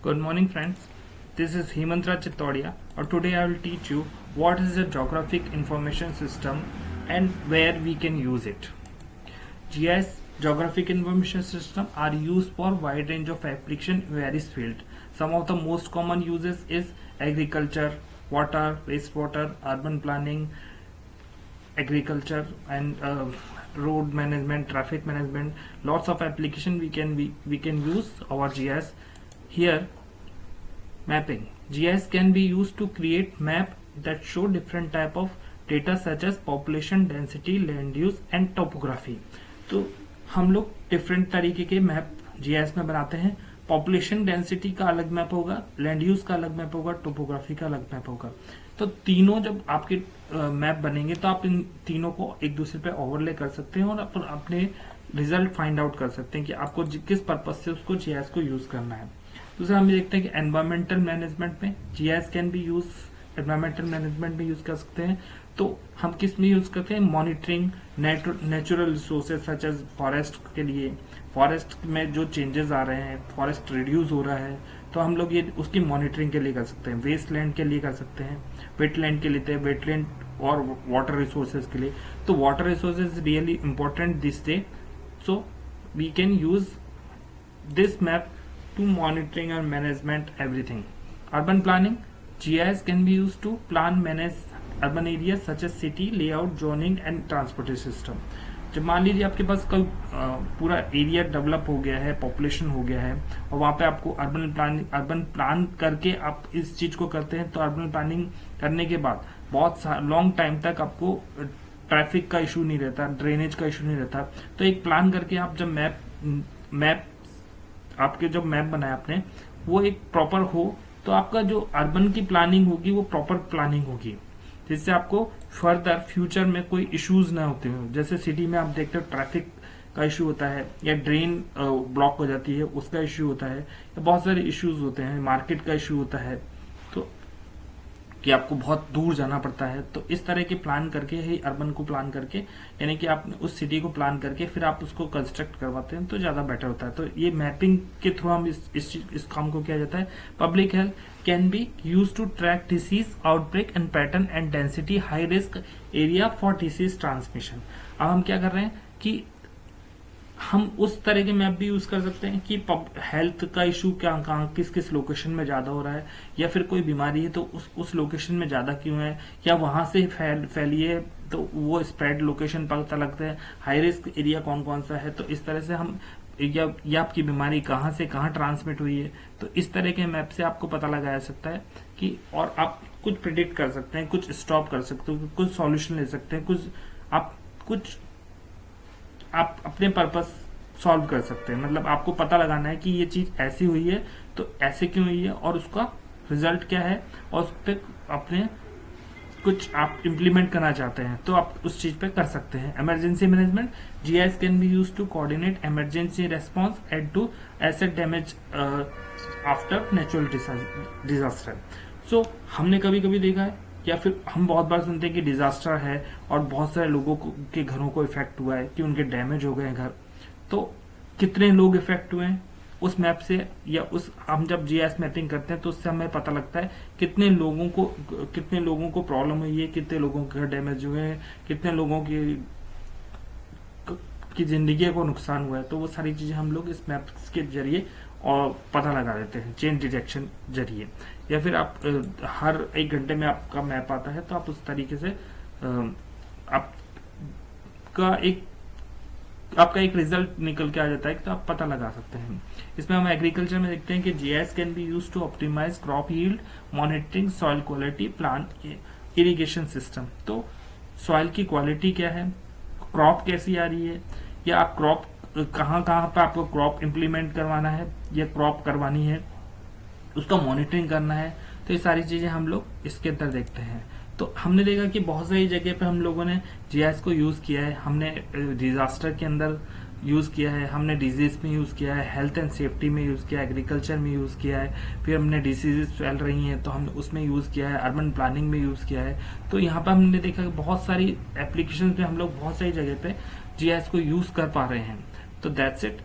Good morning, friends. This is Hemantra Chittodia, or today I will teach you what is a geographic information system and where we can use it. GIS, geographic information system, are used for wide range of application in various fields. Some of the most common uses is agriculture, water, wastewater, urban planning, agriculture, and road management, traffic management. Lots of application we can use our GIS. Here, mapping. GIS can be used to create map that show different type of data such as population, density, land use and topography. तो हम लोग different तरीके के map GIS में बनाते हैं. Population density का अलग मैप होगा, लैंड यूज का अलग मैप होगा, टोपोग्राफी का अलग मैप होगा. तो तीनों जब आपके मैप बनेंगे तो आप इन तीनों को एक दूसरे पे ओवरले कर सकते हैं और अपने रिजल्ट फाइंड आउट कर सकते हैं कि आपको किस पर्पज से उसको GIS को यूज करना है. दूसरा हम देखते हैं कि एनवायरमेंटल मैनेजमेंट में GIS can be use, environmental management में यूज कर सकते हैं. तो हम किस में यूज करते हैं? Monitoring natural resources such as forest के लिए. फॉरेस्ट में जो चेंजेस आ रहे हैं, फॉरेस्ट रिड्यूस हो रहा है, तो हम लोग ये उसकी मॉनिटरिंग के लिए कर सकते हैं. वेस्ट लैंड के लिए कर सकते हैं, वेटलैंड के लिए, वेटलैंड और वाटर रिसोर्सेज के लिए. तो water resources really important this day, so we can use this map to monitoring and management everything. Urban planning, GIS can be used to plan, manage urban areas such as city layout, zoning and transportation system. जब मान लीजिए आपके पास कल पूरा area develop हो गया है, population हो गया है और वहां पे आपको अर्बन प्लान करके आप इस चीज को करते हैं, तो अर्बन प्लानिंग करने के बाद बहुत लॉन्ग टाइम तक आपको ट्रैफिक का इशू नहीं रहता, ड्रेनेज का इशू नहीं रहता. तो एक प्लान करके आप जब मैप आपके जो मैप बनाया आपने वो एक प्रॉपर हो, तो आपका जो अर्बन की प्लानिंग होगी वो प्रॉपर प्लानिंग होगी, जिससे आपको फर्दर फ्यूचर में कोई इश्यूज ना होते हो. जैसे सिटी में आप देखते हो ट्रैफिक का इशू होता है, या ड्रेन ब्लॉक हो जाती है उसका इशू होता है, या बहुत सारे इश्यूज होते हैं, मार्केट का इशू होता है, तो कि आपको बहुत दूर जाना पड़ता है. तो इस तरह के प्लान करके ही अर्बन को प्लान करके, यानी कि आप उस सिटी को प्लान करके फिर आप उसको कंस्ट्रक्ट करवाते हैं, तो ज्यादा बेटर होता है. तो ये मैपिंग के थ्रू हम इस काम को किया जाता है. Public health can be use to track disease outbreak and pattern and density high risk area for disease transmission. अब हम क्या कर रहे हैं कि हम उस तरह के मैप भी यूज कर सकते हैं कि हेल्थ का इशू कहाँ किस किस लोकेशन में ज्यादा हो रहा है, या फिर कोई बीमारी है तो उस लोकेशन में ज्यादा क्यों है, या वहां से फैली है तो वो स्प्रेड लोकेशन पता लगता है. हाई रिस्क एरिया कौन कौन सा है, तो इस तरह से हम या आपकी बीमारी कहाँ से कहाँ ट्रांसमिट हुई है, तो इस तरह के मैप से आपको पता लगाया जा सकता है कि, और आप कुछ प्रिडिक्ट कर सकते हैं, कुछ स्टॉप कर सकते हो, कुछ सॉल्यूशन ले सकते हैं, कुछ आप अपने पर्पस सॉल्व कर सकते हैं. मतलब आपको पता लगाना है कि ये चीज ऐसी हुई है तो ऐसे क्यों हुई है और उसका रिजल्ट क्या है, और उस पर अपने कुछ आप इम्प्लीमेंट करना चाहते हैं तो आप उस चीज पे कर सकते हैं. Emergency management, GIS can be use to coordinate emergency response and to asset damage after natural disaster. So हमने कभी कभी देखा है, या फिर हम बहुत बार सुनते हैं कि डिजास्टर है और बहुत सारे लोगों के घरों को इफेक्ट हुआ है, कि उनके डैमेज हो गए हैं घर. तो कितने लोग इफेक्ट हुए हैं उस मैप से, या हम जब GIS मैपिंग करते हैं तो उससे हमें पता लगता है कितने लोगों को प्रॉब्लम हुई है, कितने लोगों के घर डैमेज हुए हैं, कितने लोगों की जिंदगी को नुकसान हुआ है. तो वो सारी चीजें हम लोग इस मैप के जरिए और पता लगा देते हैं चेंज डिटेक्शन जरिए. या फिर आप हर 1 घंटे में आपका मैप आता है तो आप उस तरीके से आपका एक रिजल्ट निकल के आ जाता है, तो आप पता लगा सकते हैं. इसमें हम एग्रीकल्चर में देखते हैं कि GIS can be use to optimise crop yield, monitoring soil quality, plan irrigation system. तो सॉइल की क्वालिटी क्या है, क्रॉप कैसी आ रही है, या आप क्रॉप कहाँ पे आपको क्रॉप इम्प्लीमेंट करवाना है या क्रॉप करवानी है, उसका मॉनिटरिंग करना है. तो ये सारी चीजें हम लोग इसके अंदर देखते हैं. तो हमने देखा कि बहुत सारी जगह पे हम लोगों ने GIS को यूज किया है. हमने डिजास्टर के अंदर यूज किया है, हमने डिजीज में यूज किया है, हेल्थ एंड सेफ्टी में यूज किया है, एग्रीकल्चर में यूज किया है, फिर हमने डिसीजेस फैल रही हैं तो हमने उसमें यूज किया है, अर्बन प्लानिंग में यूज किया है. तो यहाँ पर हमने देखा कि बहुत सारी एप्लीकेशन पे हम लोग बहुत सारी जगह पे GIS को यूज कर पा रहे हैं. तो दैट्स इट.